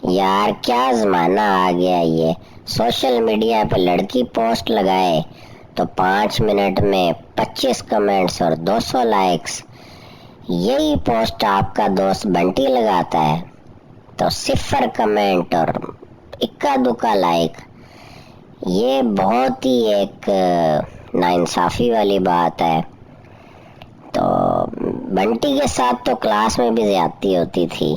यार क्या जमाना आ गया ये। सोशल मीडिया पे लड़की पोस्ट लगाए तो 5 मिनट में 25 कमेंट्स और 200 लाइक्स। यही पोस्ट आपका दोस्त बंटी लगाता है तो 0 कमेंट और इक्का दुक्का लाइक। ये बहुत ही एक नाइंसाफी वाली बात है। तो बंटी के साथ तो क्लास में भी ज्यादती होती थी।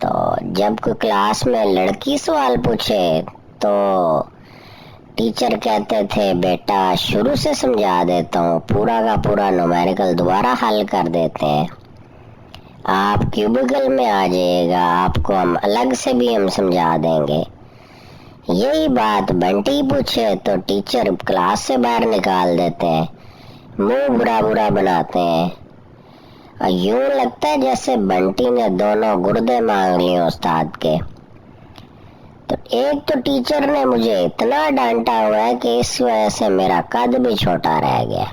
तो जब कोई क्लास में लड़की सवाल पूछे तो टीचर कहते थे बेटा शुरू से समझा देता हूँ, पूरा का पूरा न्यूमेरिकल दोबारा हल कर देते हैं, आप क्यूबिकल में आ जाइएगा, आपको हम अलग से भी हम समझा देंगे। यही बात बंटी पूछे तो टीचर क्लास से बाहर निकाल देते हैं, मुंह बुरा बुरा बनाते हैं और यूं लगता है जैसे बंटी ने दोनों गुर्दे मांग लिए उस्ताद के। तो एक तो टीचर ने मुझे इतना डांटा हुआ है कि इस वजह से मेरा कद भी छोटा रह गया।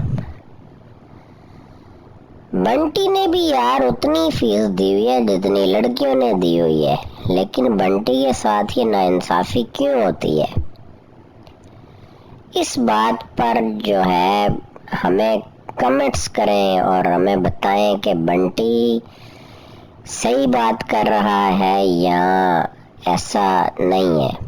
बंटी ने भी यार उतनी फीस दी हुई है जितनी लड़कियों ने दी हुई है, लेकिन बंटी के साथ ये नाइंसाफी क्यों होती है? इस बात पर जो है हमें कमेंट्स करें और हमें बताएं कि बंटी सही बात कर रहा है या ऐसा नहीं है।